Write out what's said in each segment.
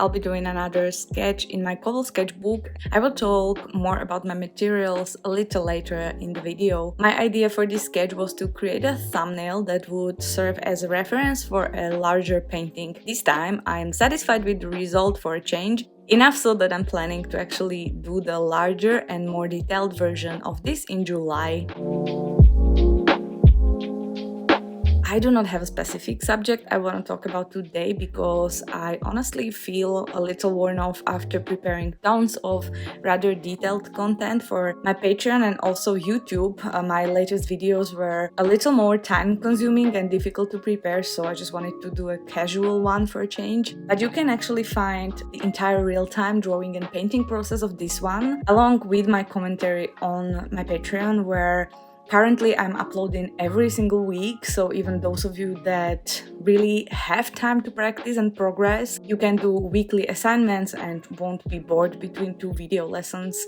I'll be doing another sketch in my Koval sketchbook. I will talk more about my materials a little later in the video. My idea for this sketch was to create a thumbnail that would serve as a reference for a larger painting. This time I'm satisfied with the result for a change, enough so that I'm planning to actually do the larger and more detailed version of this in July. I do not have a specific subject I want to talk about today because I honestly feel a little worn off after preparing tons of rather detailed content for my Patreon and also YouTube. My latest videos were a little more time consuming and difficult to prepare, so I just wanted to do a casual one for a change. But you can actually find the entire real-time drawing and painting process of this one, along with my commentary on my Patreon, where currently I'm uploading every single week, so even those of you that really have time to practice and progress, you can do weekly assignments and won't be bored between two video lessons.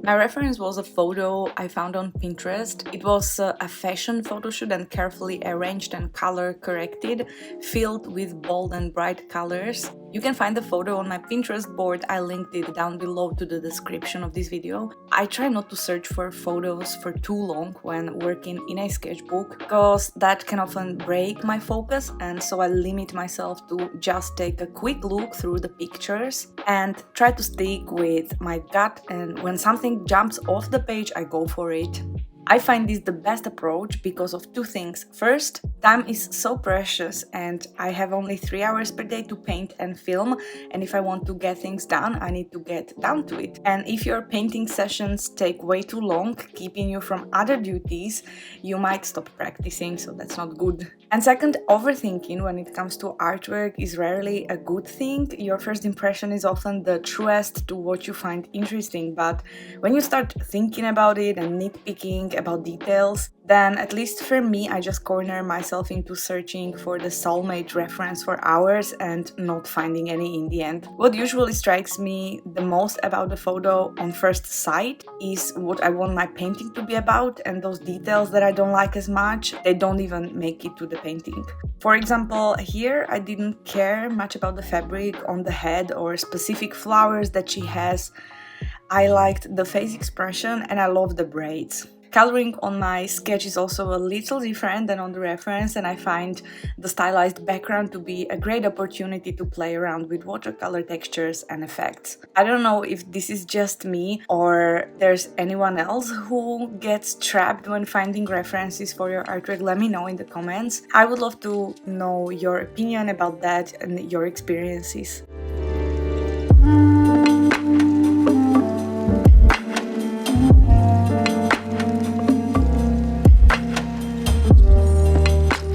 My reference was a photo I found on Pinterest. It was a fashion photo shoot and carefully arranged and color corrected, filled with bold and bright colors. You can find the photo on my Pinterest board. I linked it down below to the description of this video. I try not to search for photos for too long when working in a sketchbook, because that can often break my focus, and so I limit myself to just take a quick look through the pictures and try to stick with my gut, and when something jumps off the page, I go for it. I find this the best approach because of two things. First, time is so precious and I have only 3 hours per day to paint and film, and if I want to get things done, I need to get down to it. And if your painting sessions take way too long, keeping you from other duties, you might stop practicing, so that's not good. And second, overthinking when it comes to artwork is rarely a good thing. Your first impression is often the truest to what you find interesting, but when you start thinking about it and nitpicking about details, then at least for me, I just corner myself into searching for the soulmate reference for hours and not finding any in the end. What usually strikes me the most about the photo on first sight is what I want my painting to be about, and those details that I don't like as much, they don't even make it to the painting. For example, here I didn't care much about the fabric on the head or specific flowers that she has. I liked the face expression and I love the braids. Coloring on my sketch is also a little different than on the reference, and I find the stylized background to be a great opportunity to play around with watercolor textures and effects. I don't know if this is just me or there's anyone else who gets trapped when finding references for your artwork. Let me know in the comments. I would love to know your opinion about that and your experiences.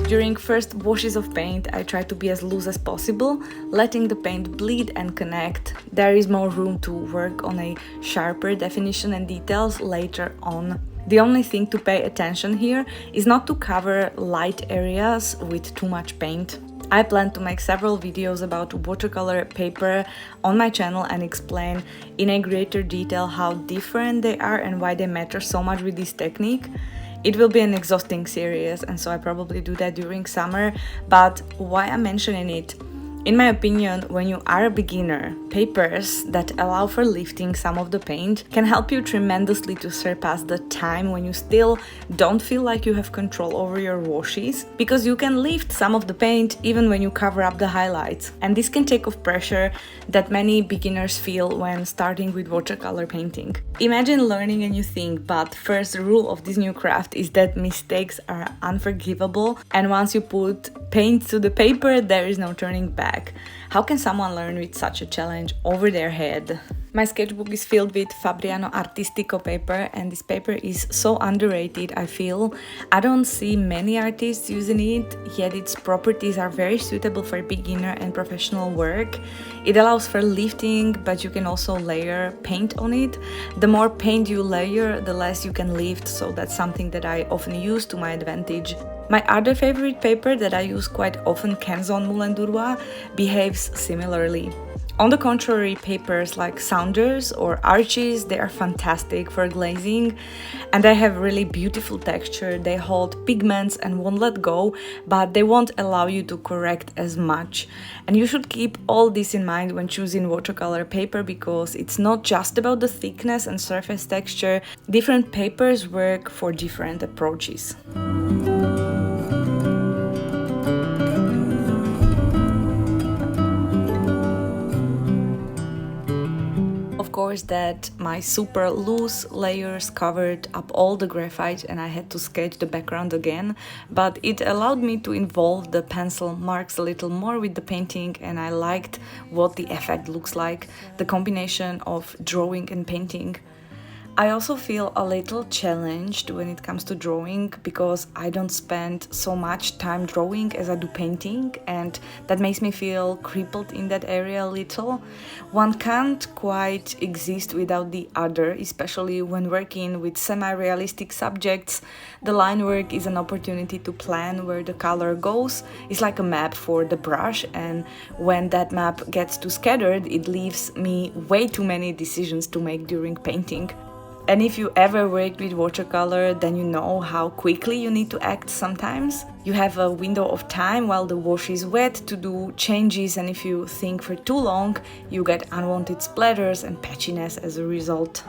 During first washes of paint, I try to be as loose as possible, letting the paint bleed and connect. There is more room to work on a sharper definition and details later on. The only thing to pay attention here is not to cover light areas with too much paint. I plan to make several videos about watercolor paper on my channel and explain in a greater detail how different they are and why they matter so much with this technique. It will be an exhausting series, and so I probably do that during summer, but why I'm mentioning it? In my opinion, when you are a beginner, papers that allow for lifting some of the paint can help you tremendously to surpass the time when you still don't feel like you have control over your washes, because you can lift some of the paint even when you cover up the highlights. And this can take off pressure that many beginners feel when starting with watercolor painting. Imagine learning a new thing, but first rule of this new craft is that mistakes are unforgivable, and once you put paint to the paper, there is no turning back. How can someone learn with such a challenge over their head? My sketchbook is filled with Fabriano Artistico paper, and this paper is so underrated, I feel. I don't see many artists using it, yet its properties are very suitable for beginner and professional work. It allows for lifting, but you can also layer paint on it. The more paint you layer, the less you can lift, so that's something that I often use to my advantage. My other favorite paper that I use quite often, Canson Moulin du Roi, behaves similarly. On the contrary, papers like Saunders or Archie's, they are fantastic for glazing and they have really beautiful texture. They hold pigments and won't let go, but they won't allow you to correct as much. And you should keep all this in mind when choosing watercolor paper, because it's not just about the thickness and surface texture. Different papers work for different approaches. Of course, that my super loose layers covered up all the graphite and I had to sketch the background again, but it allowed me to involve the pencil marks a little more with the painting, and I liked what the effect looks like, the combination of drawing and painting. I also feel a little challenged when it comes to drawing because I don't spend so much time drawing as I do painting, and that makes me feel crippled in that area a little. One can't quite exist without the other, especially when working with semi-realistic subjects. The line work is an opportunity to plan where the color goes. It's like a map for the brush, and when that map gets too scattered, it leaves me way too many decisions to make during painting. And if you ever worked with watercolor, then you know how quickly you need to act sometimes. You have a window of time while the wash is wet to do changes, and if you think for too long, you get unwanted splatters and patchiness as a result.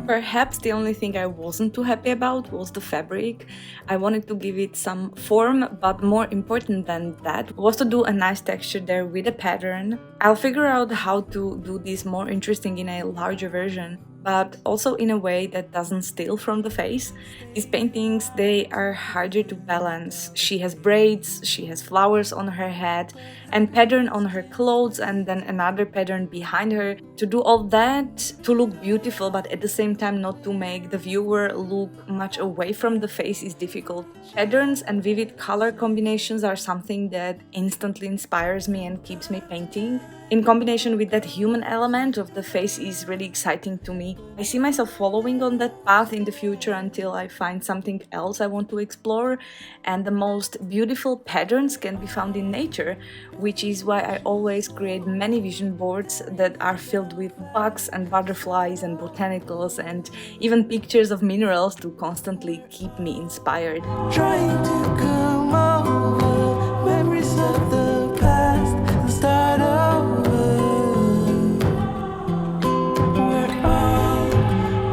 Perhaps the only thing I wasn't too happy about was the fabric. I wanted to give it some form, but more important than that was to do a nice texture there with a pattern. I'll figure out how to do this more interesting in a larger version, but also in a way that doesn't steal from the face. These paintings, they are harder to balance. She has braids, she has flowers on her head, and pattern on her clothes, and then another pattern behind her. To do all that, to look beautiful, but at the same time not to make the viewer look much away from the face is difficult. Patterns and vivid color combinations are something that instantly inspires me and keeps me painting. In combination with that human element of the face is really exciting to me. I see myself following on that path in the future until I find something else I want to explore, and the most beautiful patterns can be found in nature, which is why I always create many vision boards that are filled with bugs and butterflies and botanicals and even pictures of minerals to constantly keep me inspired. Trying to come over memories of the past and start over. We're all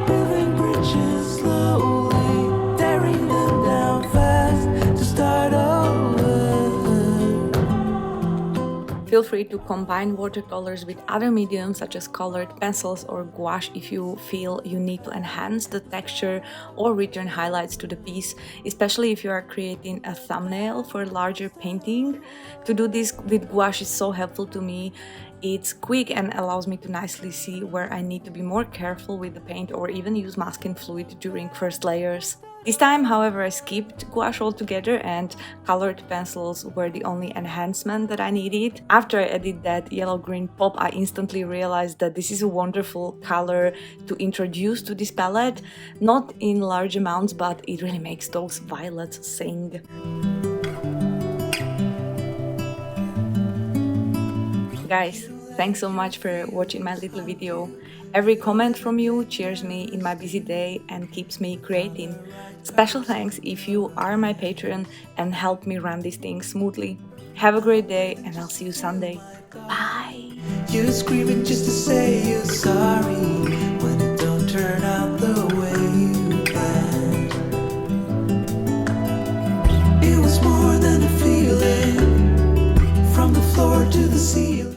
building bridges slowly, tearing them down fast to start over. Feel free to combine watercolors with other mediums such as colored pencils or gouache if you feel you need to enhance the texture or return highlights to the piece, especially if you are creating a thumbnail for a larger painting. To do this with gouache is so helpful to me. It's quick and allows me to nicely see where I need to be more careful with the paint or even use masking fluid during first layers. This time, however, I skipped gouache altogether and colored pencils were the only enhancement that I needed. After I added that yellow-green pop, I instantly realized that this is a wonderful color to introduce to this palette. Not in large amounts, but it really makes those violets sing. Guys, thanks so much for watching my little video. Every comment from you cheers me in my busy day and keeps me creating. Special thanks if you are my patron and help me run these things smoothly. Have a great day and I'll see you Sunday. Bye! You're screaming just to say you're sorry when it don't turn out the way you planned. It was more than a feeling from the floor to the ceiling.